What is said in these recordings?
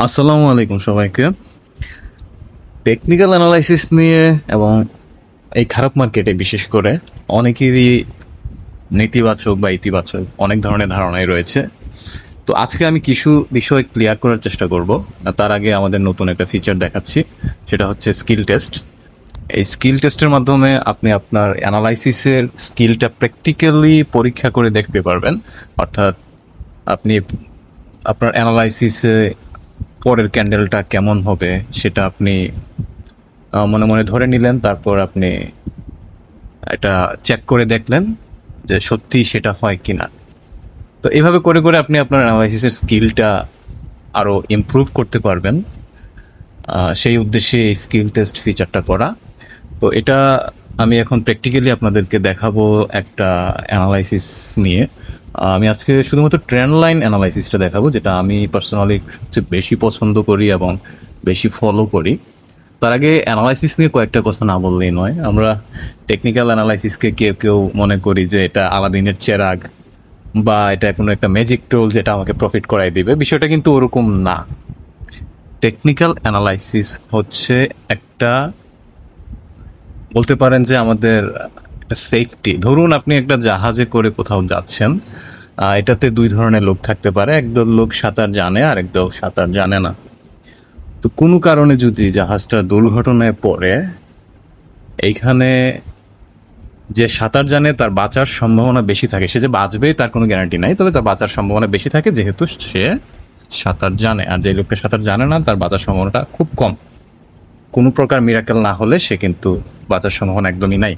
আসসালামু আলাইকুম সবাইকে। টেকনিক্যাল অ্যানালাইসিস নিয়ে এবং এই খারাপ মার্কেটে বিশেষ করে অনেকেরই নেতিবাচক বা ইতিবাচক অনেক ধরনের ধারণাই রয়েছে। তো আজকে আমি কিছু বিষয় ক্লিয়ার করার চেষ্টা করব। তার আগে আমাদের নতুন একটা ফিচার দেখাচ্ছি, সেটা হচ্ছে স্কিল টেস্ট। এই স্কিল টেস্টের মাধ্যমে আপনি আপনার অ্যানালাইসিসের স্কিলটা প্র্যাকটিক্যালি পরীক্ষা করে দেখতে পারবেন। অর্থাৎ আপনি আপনার অ্যানালাইসিসে পরের ক্যান্ডেলটা কেমন হবে সেটা আপনি মনে মনে ধরে নিলেন, তারপর আপনি এটা চেক করে দেখলেন যে সত্যি সেটা হয় কিনা। তো এইভাবে করে করে আপনি আপনার অ্যানালাইসিসের স্কিলটা আরও ইমপ্রুভ করতে পারবেন। সেই উদ্দেশ্যে এই স্কিল টেস্ট ফিচারটা করা। তো এটা আমি এখন প্র্যাকটিক্যালি আপনাদেরকে দেখাবো একটা অ্যানালাইসিস নিয়ে। আমি আজকে শুধুমাত্র ট্রেন্ড লাইন অ্যানালাইসিসটা দেখাবো, যেটা আমি পার্সোনালি সবচেয়ে বেশি পছন্দ করি এবং বেশি ফলো করি। তার আগে অ্যানালাইসিস নিয়ে কয়েকটা কথা না বললেই নয়। আমরা টেকনিক্যাল অ্যানালাইসিসকে কেউ কেউ মনে করি যে এটা আলাদিনের চেরাগ বা এটা কোনো একটা ম্যাজিক টুল যেটা আমাকে প্রফিট করাই দিবে। বিষয়টা কিন্তু ওরকম না। টেকনিক্যাল অ্যানালাইসিস হচ্ছে একটা, বলতে পারেন যে আমাদের একটা সেফটি। ধরুন আপনি একটা জাহাজে করে কোথাও যাচ্ছেন, এটাতে দুই ধরনের লোক থাকতে পারে, একদল লোক সাঁতার জানে আর একদল সাঁতার জানে না। তো কোনো কারণে যদি জাহাজটা দুর্ঘটনায় পড়ে, এইখানে যে সাঁতার জানে তার বাঁচার সম্ভাবনা বেশি থাকে। সে যে বাঁচবে তার কোনো গ্যারান্টি নাই, তবে তার বাঁচার সম্ভাবনা বেশি থাকে যেহেতু সে সাঁতার জানে। আর যে লোকটা সাঁতার জানে না তার বাঁচার সম্ভাবনাটা খুব কম। কোনো প্রকার মিরাকেল না হলে সে কিন্তু বাঁচার সম্ভাবনা একদমই নাই।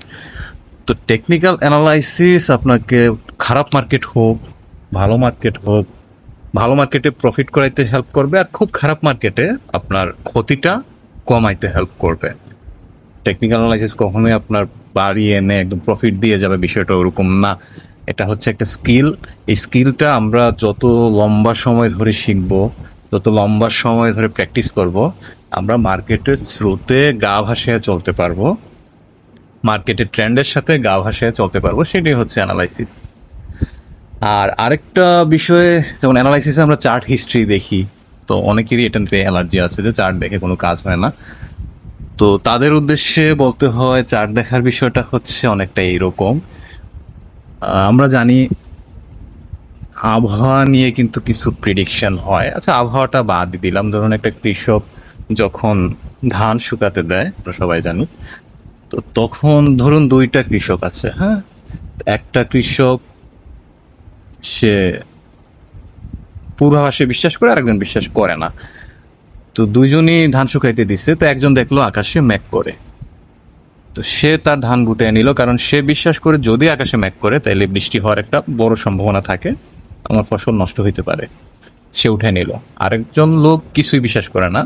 তো টেকনিক্যাল অ্যানালাইসিস আপনাকে খারাপ মার্কেট হোক, ভালো মার্কেট হোক, ভালো মার্কেটে প্রফিট করাইতে হেল্প করবে, আর খুব খারাপ মার্কেটে আপনার ক্ষতিটা কমাইতে হেল্প করবে। টেকনিক্যাল অ্যানালাইসিস কখনোই আপনার বাড়ি এনে একদম প্রফিট দিয়ে যাবে, বিষয়টা ওরকম না। এটা হচ্ছে একটা স্কিল। এই স্কিলটা আমরা যত লম্বা সময় ধরে শিখবো, যত লম্বা সময় ধরে প্র্যাকটিস করব, আমরা মার্কেটের স্রোতে গা ভাসিয়ে চলতে পারবো, মার্কেটের ট্রেন্ডের সাথে গা ভাসিয়ে চলতে পারবো। সেটাই হচ্ছে অ্যানালাইসিস। আর আরেকটা বিষয়ে, যেমন অ্যানালাইসিসে আমরা চার্ট হিস্ট্রি দেখি, তো অনেকেরই এটাতে অ্যালার্জি আছে যে চার্ট দেখে কোনো কাজ হয় না। তো তাদের উদ্দেশ্যে বলতে হয় চার্ট দেখার বিষয়টা হচ্ছে অনেকটা এইরকম। আমরা জানি আবহাওয়া নিয়ে কিন্তু কিছু প্রিডিকশন হয়। আচ্ছা, আবহাওয়াটা বাদ দিলাম, ধরুন একটা কৃষক যখন ধান শুকাতে দেয়, আমরা সবাই জানি, তো তখন ধরুন দুইটা কৃষক আছে, হ্যাঁ। একটা কৃষক সে পূর্বাভাসে বিশ্বাস করে, আরেকজন বিশ্বাস করে না। তো দুইজনই ধান শুকাইতে দিচ্ছে, তো একজন দেখলো আকাশে মেঘ করে, তো সে তার ধান গুটিয়ে নিল, কারণ সে বিশ্বাস করে যদি আকাশে মেঘ করে তাহলে বৃষ্টি হওয়ার একটা বড় সম্ভাবনা থাকে, আমার ফসল নষ্ট হইতে পারে। সে উঠে নিল। আরেকজন লোক কিছুই বিশ্বাস করে না,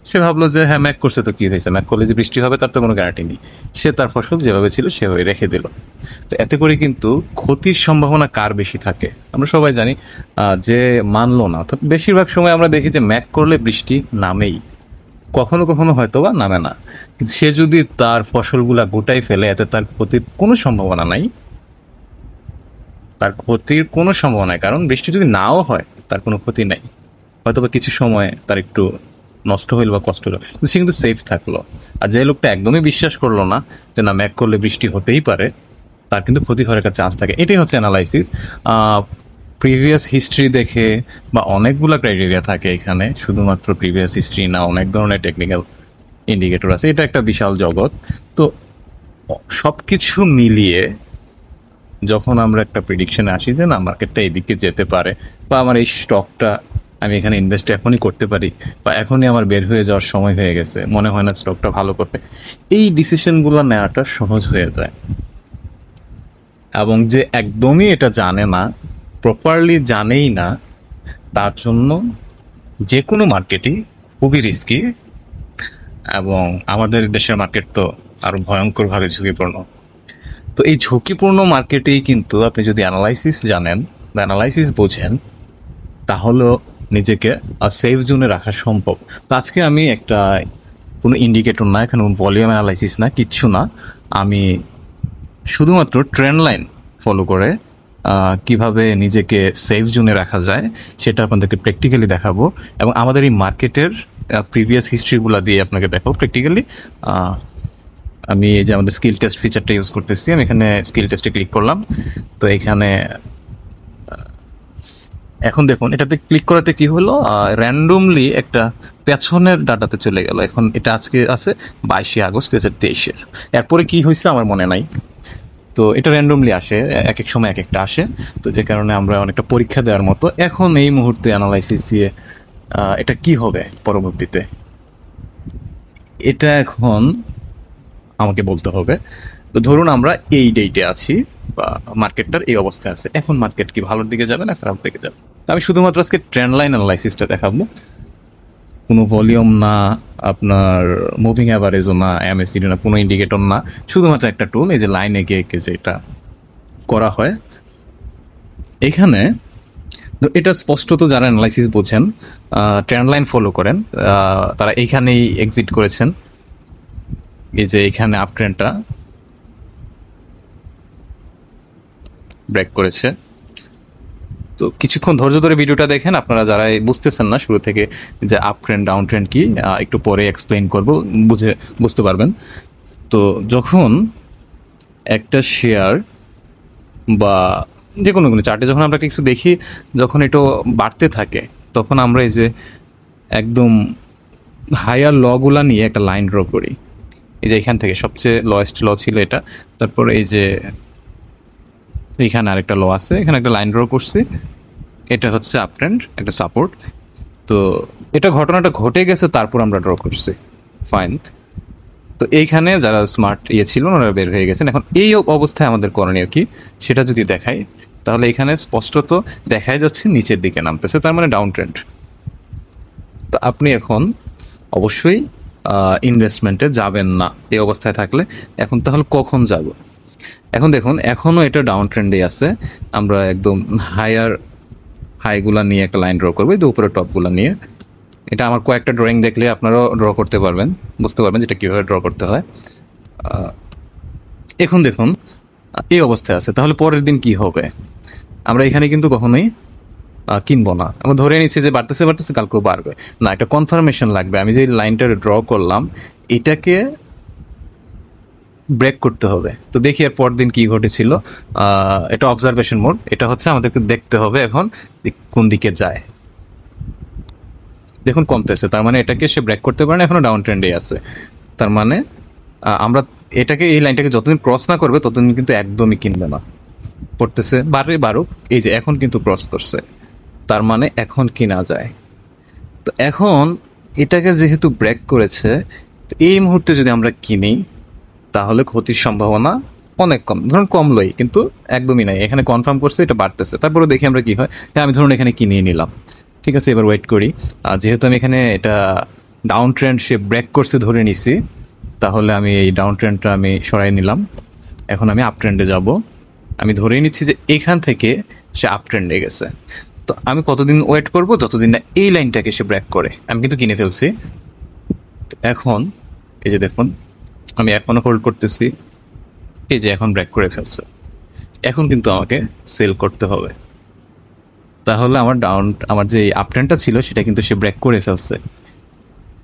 সে ভাবলো যে হ্যাঁ মেঘ করছে তো কি হয়েছে, মেঘ করলে যে বৃষ্টি হবে তার তো কোনো গ্যারান্টি নেই। সে তার ফসল যেভাবে ছিল সেভাবে রেখে দিল। তো এতে করে কিন্তু ক্ষতির সম্ভাবনা কার বেশি থাকে আমরা সবাই জানি। যে মানলো না, অর্থাৎ বেশিরভাগ সময় আমরা দেখি যে মেঘ করলে বৃষ্টি নামেই, কখনো কখনো হয়তো বা নামে না। কিন্তু সে যদি তার ফসলগুলা গোটাই ফেলে, এতে তার ক্ষতির কোনো সম্ভাবনা নাই। তার ক্ষতির কোনো সম্ভাবনা নাই, কারণ বৃষ্টি যদি নাও হয় তার কোনো ক্ষতি নাই। হয়তো বা কিছু সময় তার একটু নষ্ট হইল বা কষ্ট হলো, কিন্তু সে কিন্তু সেফ থাকলো। আর যে লোকটা একদমই বিশ্বাস করলো না যে না মেঘ করলে বৃষ্টি হতেই পারে, তার কিন্তু ক্ষতি হওয়ার একটা চান্স থাকে। এটাই হচ্ছে অ্যানালাইসিস। প্রিভিয়াস হিস্ট্রি দেখে বা অনেকগুলো ক্রাইটেরিয়া থাকে এখানে, শুধুমাত্র প্রিভিয়াস হিস্ট্রি না, অনেক ধরনের টেকনিক্যাল ইন্ডিকেটর আছে। এটা একটা বিশাল জগৎ। তো সব কিছু মিলিয়ে যখন আমরা একটা প্রিডিকশনে আসি যে না মার্কেটটা এদিকে যেতে পারে, বা আমার এই স্টকটা আমি এখানে ইনভেস্ট এখনই করতে পারি, বা এখনই আমার বের হয়ে যাওয়ার সময় হয়ে গেছে, মনে হয় না স্টকটা ভালো করবে, এই ডিসিশনগুলো নেওয়াটা সহজ হয়ে যায়। এবং যে একদমই এটা জানে না, প্রপারলি জানেই না, তার জন্য যে কোনো মার্কেটই খুবই রিস্কি। এবং আমাদের দেশের মার্কেট তো আরো ভয়ঙ্করভাবে ঝুঁকিপূর্ণ। তো এই ঝুঁকিপূর্ণ মার্কেটেই কিন্তু আপনি যদি অ্যানালাইসিস জানেন বা অ্যানালাইসিস বোঝেন, তাহলেও নিজেকে সেফ জোনে রাখা সম্ভব। তো আজকে আমি একটা কোনো ইন্ডিকেটর না, এখানে ভলিউম অ্যানালাইসিস না, কিচ্ছু না, আমি শুধুমাত্র ট্রেন্ড লাইন ফলো করে কিভাবে নিজেকে সেফ জোনে রাখা যায় সেটা আপনাদেরকে প্র্যাকটিক্যালি দেখাবো, এবং আমাদের এই মার্কেটের প্রিভিয়াস হিস্ট্রিগুলো দিয়ে আপনাকে দেখাবো প্র্যাকটিক্যালি। আমি এই যে আমাদের স্কিল টেস্ট ফিচারটা ইউজ করতেছি, আমি এখানে স্কিল টেস্টে ক্লিক করলাম। তো এখানে এখন দেখুন এটাতে ক্লিক করাতে কি হলো, র্যান্ডমলি একটা পেছনের ডাটাতে চলে গেল। এখন এটা আজকে আছে 22 আগস্ট 2023-এর। এরপরে কি হয়েছে আমার মনে নাই। তো এটা র্যান্ডমলি আসে, এক এক সময় এক একটা আসে। তো যে কারণে আমরা অনেকটা পরীক্ষা দেওয়ার মতো এখন এই মুহূর্তে অ্যানালাইসিস দিয়ে এটা কি হবে পরবর্তীতে, এটা এখন আমাকে বলতে হবে। তো ধরুন আমরা এই ডেটে আছি বা মার্কেটটার এই অবস্থায় আছে, এখন মার্কেট কি ভালোর দিকে যাবে না খারাপ দিকে যাবে। তো আমি শুধুমাত্র আজকে ট্রেন্ড লাইন অ্যানালাইসিসটা দেখাবো, কোনো ভলিউম না, আপনার মুভিং অ্যাভারেজও না, এমএসিডি না, কোনো ইন্ডিকেটর না, শুধুমাত্র একটা টুল, এই যে লাইন এঁকে এঁকে যেটা করা হয় এখানে। তো এটা স্পষ্টত যারা অ্যানালাইসিস বোঝেন, ট্রেন্ড লাইন ফলো করেন, তারা এইখানেই এক্সিট করেছেন। এই যে এখানে আপ ট্রেন্ডটা ব্রেক করেছে। তো কিছুক্ষণ ধৈর্য ধরে ভিডিওটা দেখেন আপনারা যারা বুঝতেছেন না শুরু থেকে যে আপ ট্রেন্ড ডাউন ট্রেন্ড কি, একটু পরে এক্সপ্লেইন করব, বুঝতে পারবেন। তো যখন একটা শেয়ার বা যে কোনো চার্টে যখন আমরা কিছু দেখি, যখন একটু বাড়তে থাকে তখন আমরা এই যে একদম হায়ার লগুলা নিয়ে একটা লাইন ড্র করি। এই যে এখান থেকে সবচেয়ে লোয়েস্ট ল ছিল এটা, তারপরে এই যে এইখানে আরেকটা ল আছে, এখানে একটা লাইন ড্র করছি, এটা হচ্ছে আপ ট্রেন্ড, একটা সাপোর্ট। তো এটা ঘটনাটা ঘটে গেছে, তারপর আমরা ড্র করছি, ফাইন। তো এইখানে যারা স্মার্ট ছিল ওনারা বের হয়ে গেছেন। এখন এই অবস্থায় আমাদের করণীয় কি সেটা যদি দেখাই, তাহলে এখানে স্পষ্টত দেখাই যাচ্ছে নিচের দিকে নামতেছে, তার মানে ডাউন ট্রেন্ড। তো আপনি এখন অবশ্যই ইনভেস্টমেন্টে যাবেন না এই অবস্থায় থাকলে। এখন তাহলে কখন যাব? এখন দেখুন এখনও এটা ডাউন ট্রেন্ডে আছে। আমরা একদম হাইগুলা নিয়ে একটা লাইন ড্র করবো, এই উপরে টপগুলা নিয়ে। এটা আমার কয়েকটা ড্রয়িং দেখলে আপনারাও ড্র করতে পারবেন, বুঝতে পারবেন যেটা কীভাবে ড্র করতে হয়। এখন দেখুন এই অবস্থায় আছে, তাহলে পরের দিন কি হবে? আমরা এখানে কিন্তু কখনোই কিনবো না। আমরা ধরে নিচ্ছি যে বাড়তেছে বাড়তেছে, কালকেও বাড়বে না, একটা কনফার্মেশন লাগবে। আমি যে লাইনটা ড্র করলাম এটাকে ব্রেক করতে হবে। তো দেখি এর পর দিন কি ঘটেছিল। এটা অবজারভেশন মোড, এটা হচ্ছে আমাদেরকে দেখতে হবে এখন কোন দিকে যায়। দেখুন কমতেছে, তার মানে এটাকে সে ব্রেক করতে পারে না, এখনো ডাউন ট্রেন্ডে আছে। তার মানে আমরা এটাকে, এই লাইনটাকে যতদিন ক্রস না করবে ততদিন কিন্তু একদমই কিনবে না। পড়তেছে বাড়ুক, এই যে এখন কিন্তু ক্রস করছে, তার মানে এখন কিনা যায়। তো এখন এটাকে যেহেতু ব্রেক করেছে, তো এই মুহূর্তে যদি আমরা কিনি তাহলে ক্ষতির সম্ভাবনা অনেক কম। ধরুন কমলোই, কিন্তু একদমই নাই, এখানে কনফার্ম করছে এটা বাড়তেছে। তারপরে দেখি আমরা কি হয়। হ্যাঁ, আমি ধরুন এখানে কিনে নিলাম, ঠিক আছে, এবার ওয়েট করি। যেহেতু আমি এখানে এটা ডাউন ট্রেন্ড সে ব্রেক করছে ধরে নিছি, তাহলে আমি এই ডাউন ট্রেন্ডটা আমি সরাই নিলাম। এখন আমি আপ ট্রেন্ডে যাব। আমি ধরেই নিচ্ছি যে এখান থেকে সে আপ ট্রেন্ডে গেছে। তো আমি কতদিন ওয়েট করব? যতদিন না এই লাইনটাকে সে ব্রেক করে। আমি কিন্তু কিনে ফেলছি। এখন এই যে দেখুন আমি এখনো হোল্ড করতেছি, এই যে এখন ব্রেক করে ফেলছে। এখন কিন্তু আমাকে সেল করতে হবে, তাহলে আমার যে আপ ট্রেন্ডটা ছিল সেটা কিন্তু সে ব্রেক করে ফেলছে।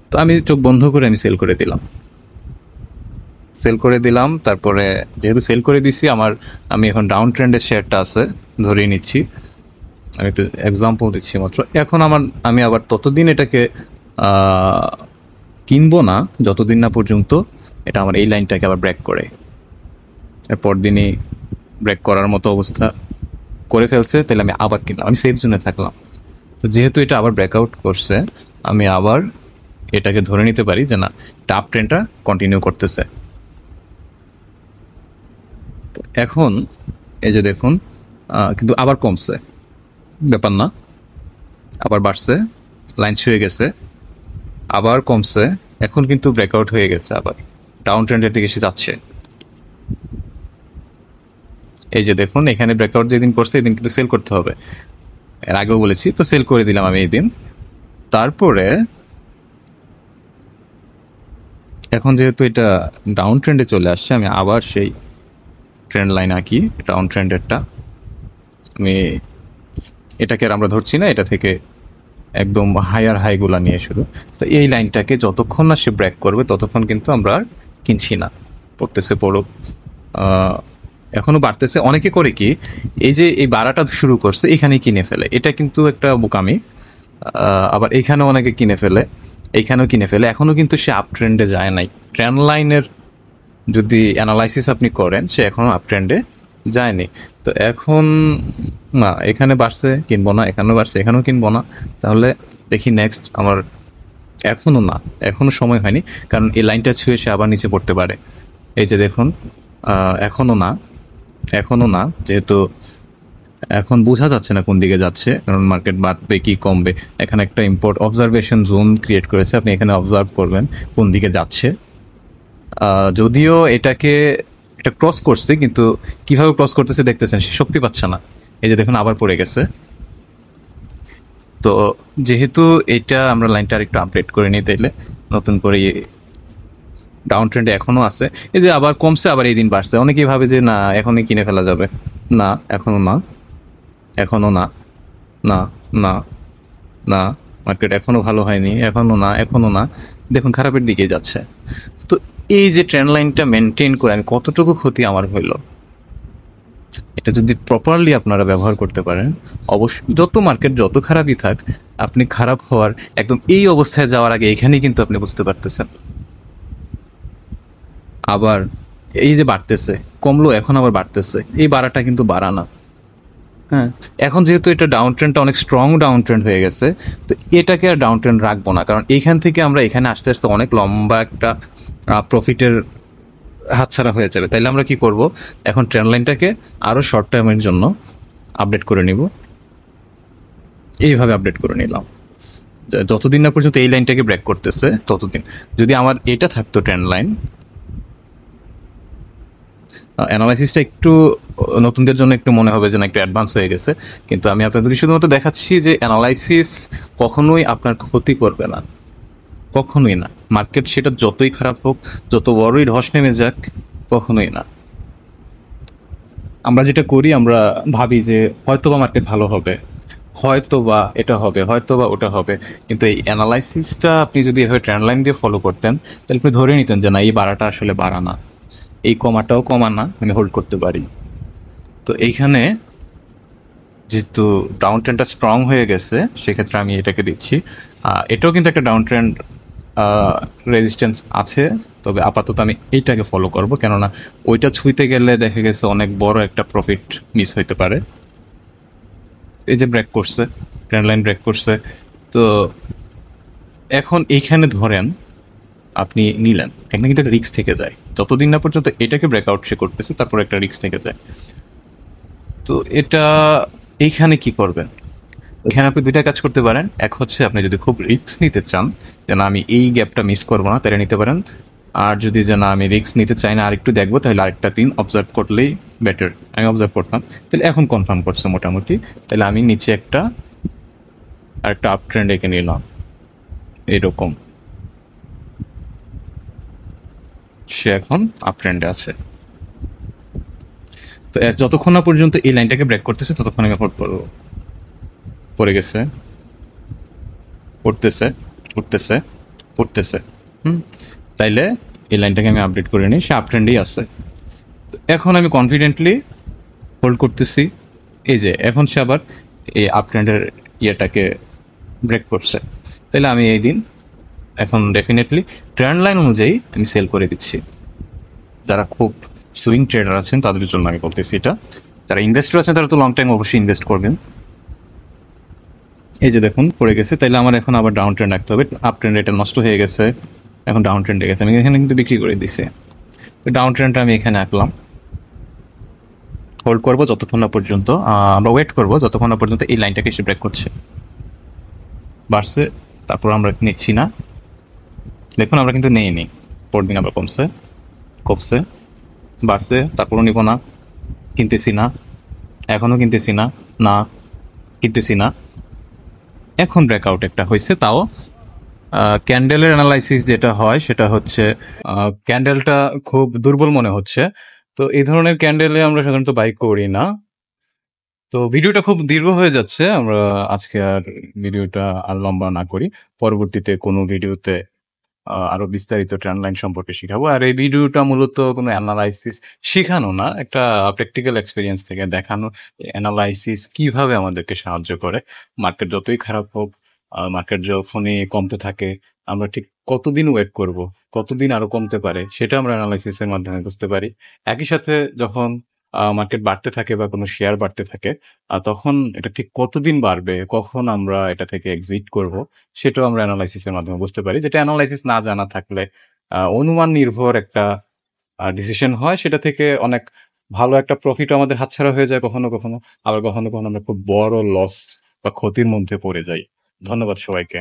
তো আমি চোখ বন্ধ করে আমি সেল করে দিলাম। তারপরে যেহেতু সেল করে দিছি, আমি এখন ডাউন ট্রেন্ডের শেয়ারটা আছে ধরেই নিচ্ছি, আমি একটু এক্সাম্পল দিচ্ছি মাত্র। এখন আমি আবার ততদিন এটাকে কিনবো না যতদিন না পর্যন্ত এটা আমার এই লাইনটাকে আবার ব্রেক করে। এরপর দিনই ব্রেক করার মতো অবস্থা করে ফেলছে, তাহলে আমি আবার কিনলাম, আমি সেফ জোনে থাকলাম। তো যেহেতু এটা আবার ব্রেকআউট করছে, আমি আবার এটাকে ধরে নিতে পারি যে না, আপ ট্রেন্ডটা কন্টিনিউ করতেছে। তো এখন এই যে দেখুন কিন্তু আবার কমছে, ব্যাপার না, আবার বাড়ছে, লাইন ছুঁয়ে গেছে, আবার কমছে, এখন কিন্তু ব্রেকআউট হয়ে গেছে, আবার ডাউন ট্রেন্ডের দিকে সে যাচ্ছে। এই যে দেখুন এখানে ব্রেকআউট যেদিন করছে এদিন কিন্তু সেল করতে হবে, এর আগেও বলেছি। তো সেল করে দিলাম আমি এই দিন। তারপরে এখন যেহেতু এটা ডাউন ট্রেন্ডে চলে আসছে, আমি আবার সেই ট্রেন্ড লাইন আঁকি ডাউন ট্রেন্ডেরটা। আমি এটাকে আর আমরা ধরছি না, এটা থেকে একদম হায়ার হাইগুলা নিয়ে শুরু। তো এই লাইনটাকে যতক্ষণ না সে ব্রেক করবে ততক্ষণ কিন্তু আমরা আর কিনছি না। পড়তেছে পড়ুক। আহ, এখনো বাড়তেছে। অনেকে করে কি, এই যে এই বাড়াটা শুরু করছে এখানেই কিনে ফেলে, এটা কিন্তু একটা বোকামি। আবার এইখানেও অনেকে কিনে ফেলে, এইখানেও কিনে ফেলে, এখনো কিন্তু সে আপ ট্রেন্ডে যায় নাই। ট্রেন্ড লাইনের যদি অ্যানালাইসিস আপনি করেন, সে এখনো আপ ট্রেন্ডে যায়নি। তো এখন না, এখানে বাড়ছে কিনবো না, এখানেও বাড়ছে এখানেও কিনবো না, তাহলে দেখি নেক্সট আমার। এখনো না, এখনো সময় হয়নি, কারণ এই লাইনটা ছুঁয়ে সে আবার নিচে পড়তে পারে। এই যে দেখুন, এখনো না, এখনো না, যেহেতু এখন বোঝা যাচ্ছে না কোন দিকে যাচ্ছে, কারণ মার্কেট বাড়বে কি কমবে। এখানে একটা ইম্পোর্ট অবজারভেশন জোন ক্রিয়েট করেছে, আপনি এখানে অবজার্ভ করবেন কোন দিকে যাচ্ছে। যদিও এটাকে এটা ক্রস করছে, কিন্তু কিভাবে ক্রস করতেছে দেখতেছেন, সে শক্তি পাচ্ছে না। এই যে দেখুন আবার পড়ে গেছে। তো যেহেতু এটা আমরা লাইনটা আরেকটু আপডেট করে নিই, তাইলে নতুন করে ডাউন ট্রেন্ডে এখনো আছে। এই যে আবার কমছে, আবার এই দিন বাড়ছে। অনেকেই ভাবে যে না এখনই কিনে ফেলা যাবে। না, এখনো না, এখনো না, না, না, না, মার্কেট এখনো ভালো হয়নি, এখনো না, এখনো না। দেখুন খারাপের দিকে যাচ্ছে। তো এই যে ট্রেন্ড লাইনটা মেনটেন করে আমি কতটুকু ক্ষতি আমার হইলো, এটা যদি প্রপারলি আপনারা ব্যবহার করতে পারেন, অবশ্যই যত মার্কেট যত খারাপই থাক, আপনি খারাপ হওয়ার একদম এই অবস্থায় যাওয়ার আগে এখানেই কিন্তু আপনি বুঝতে পারতেছেন। আবার এই যে বাড়তেছে, কমলো এখন আবার বাড়তেছে, এই বাড়াটা কিন্তু বাড়া না। হ্যাঁ, এখন যেহেতু এটা ডাউন ট্রেন্ডটা অনেক স্ট্রং ডাউন ট্রেন্ড হয়ে গেছে, তো এটাকে আর ডাউন ট্রেন্ড রাখবো না, কারণ এইখান থেকে আমরা এখানে আস্তে আস্তে অনেক লম্বা একটা প্রফিটের হাতছাড়া হয়ে যাবে। তাইলে আমরা কি করব, এখন ট্রেন্ড লাইনটাকে আরো শর্ট টাইমের জন্য আপডেট করে নিব। এইভাবে আপডেট করে নিলাম, যতদিন না পর্যন্ত এই লাইনটাকে ব্রেক করতেছে ততদিন। যদি আমার এটা থাকতো ট্রেন্ড লাইন, অ্যানালাইসিসটা একটু নতুনদের জন্য একটু মনে হবে যে না একটু অ্যাডভান্স হয়ে গেছে, কিন্তু আমি আপনাদেরকে শুধুমাত্র দেখাচ্ছি যে অ্যানালাইসিস কখনোই আপনার ক্ষতি করবে না, কখনোই না। মার্কেট সেটা যতই খারাপ হোক, যত বড়ই ধস নেমে যাক, কখনোই না। আমরা যেটা করি, আমরা ভাবি যে হয়তোবা মার্কেট ভালো হবে, হয়তোবা এটা হবে, হয়তোবা ওটা হবে। কিন্তু এই অ্যানালাইসিসটা আপনি যদি এভাবে ট্রেন্ড লাইন দিয়ে ফলো করতেন, তাহলে আপনি ধরে নিতেন যে না এই বাড়াটা আসলে বাড়া না, এই কমাটাও কমা না, আমি হোল্ড করতে পারি। তো এইখানে যেহেতু ডাউন ট্রেন্ডটা স্ট্রং হয়ে গেছে, সেক্ষেত্রে আমি এটাকে দিচ্ছি। এটাও কিন্তু একটা ডাউন ট্রেন্ড রেজিস্ট্যান্স আছে, তবে আপাতত আমি এইটাকে ফলো করব, কেননা ওইটা ছুঁইতে গেলে দেখা গেছে অনেক বড় একটা প্রফিট মিস হইতে পারে। এই যে ব্রেক করছে, ট্রেন্ড লাইন ব্রেক করছে, তো এখন এইখানে ধরেন আপনি নিলেন, এখানে কিন্তু একটা রিস্ক থেকে যায়। যতদিন না পর্যন্ত এটাকে ব্রেকআউট সে করতেছে, তারপর একটা রিস্ক থেকে যায়। তো এটা এইখানে কি করবেন, এখানে আপনি দুইটা কাজ করতে পারেন। এক হচ্ছে আপনি যদি খুব রিস্ক নিতে চান যে না আমি এই গ্যাপটা মিস করবো না, তাহলে নিতে পারেন। আর যদি যে না আমি রিস্ক নিতে চাই না, আরেকটু দেখবো, তাহলে আরেকটা দিন অবজার্ভ করলেই বেটার। আমি অবজার্ভ করতাম, তাহলে এখন কনফার্ম করছে মোটামুটি। তাহলে আমি নিচে একটা আরেকটা আপ ট্রেন্ড এঁকে নিলাম এরকম, সে এখন আপ ট্রেন্ডে আছে। তো যতক্ষণ না পর্যন্ত এই লাইনটাকে ব্রেক করতেছে ততক্ষণ আমি হোল্ড করবো। পড়ে গেছে, উঠতেছে, উঠতেছে, উঠতেছে। হুম, তাইলে এই লাইনটাকে আমি আপডেট করে নিই, সে আপ ট্রেন্ডেই আছে। এখন আমি কনফিডেন্টলি হোল্ড করতেছি। এই যে এখন সে আবার এই আপ ট্রেন্ডের ইয়েটাকে ব্রেক করছে, তাহলে আমি এই দিন এখন ডেফিনেটলি ট্রেন্ড লাইন অনুযায়ী আমি সেল করে দিচ্ছি। যারা খুব সুইং ট্রেডার আছেন তাদের জন্য আমি বলতেছি এটা। যারা ইনভেস্টর আছেন তারা তো লং টাইম অবশ্যই ইনভেস্ট করবেন। এই যে দেখুন পড়ে গেছে, তাইলে আমার এখন আবার ডাউন ট্রেন্ড রাখতে হবে। আপ ট্রেন্ড এটা নষ্ট হয়ে গেছে, এখন ডাউন ট্রেন্ডে গেছে, আমি এখানে কিন্তু বিক্রি করে দিছি। তো ডাউন ট্রেন্ডটা আমি এখানে আঁকলাম, হোল্ড করবো যতক্ষণ না পর্যন্ত, আমরা ওয়েট করবো যতক্ষণ না পর্যন্ত এই লাইনটাকে এসে ব্রেক করছে। বাড়ছে, তারপর আমরা নিচ্ছি না। দেখুন আমরা কিন্তু নেই নেই, পরের দিন আবার কমছে, কমছে, বাড়ছে, তারপরও নিব না, কিনতেছি না, এখনও কিনতেছি না, না কিনতেছি না। এখন ব্রেকআউট একটা হয়েছে, তাও ক্যান্ডেলের অ্যানালাইসিস যেটা হয় সেটা হচ্ছে ক্যান্ডেলটা খুব দুর্বল মনে হচ্ছে। তো এই ধরনের ক্যান্ডেলে আমরা সাধারণত বাই করি না। তো ভিডিওটা খুব দীর্ঘ হয়ে যাচ্ছে। আমরা আজকে আর ভিডিওটা আর লম্বা না করি। পরবর্তীতে কোনো ভিডিওতে আরো বিস্তারিত ট্রেন্ড লাইন সম্পর্কে শিখাবো। আর এই ভিডিওটা মূলত কোনো এনালাইসিস শিখানো না, একটা প্র্যাকটিক্যাল এক্সপেরিয়েন্স থেকে দেখানো যে এনালাইসিস কিভাবে আমাদেরকে সাহায্য করে। মার্কেট যতই খারাপ হোক, মার্কেট যখনই কমতে থাকে, আমরা ঠিক কতদিন ওয়েট করব, কতদিন আরো কমতে পারে, সেটা আমরা এনালাইসিসের মাধ্যমে বুঝতে পারি। একই সাথে যখন মার্কেট বাড়তে থাকে বা কোনো শেয়ার বাড়তে থাকে, তখন এটা ঠিক কতদিন বাড়বে, কখন আমরা এটা থেকে এক্সিট করব, সেটাও আমরা এনালাইসিসের মাধ্যমে বুঝতে পারি। যেটা এনালাইসিস না জানা থাকলে অনুমান নির্ভর একটা ডিসিশন হয়, সেটা থেকে অনেক ভালো একটা প্রফিটও আমাদের হাতছাড়া হয়ে যায় কখনো, কখনো। আবার কখনো, কখনো আমরা খুব বড় লস বা ক্ষতির মধ্যে পড়ে যাই। ধন্যবাদ সবাইকে।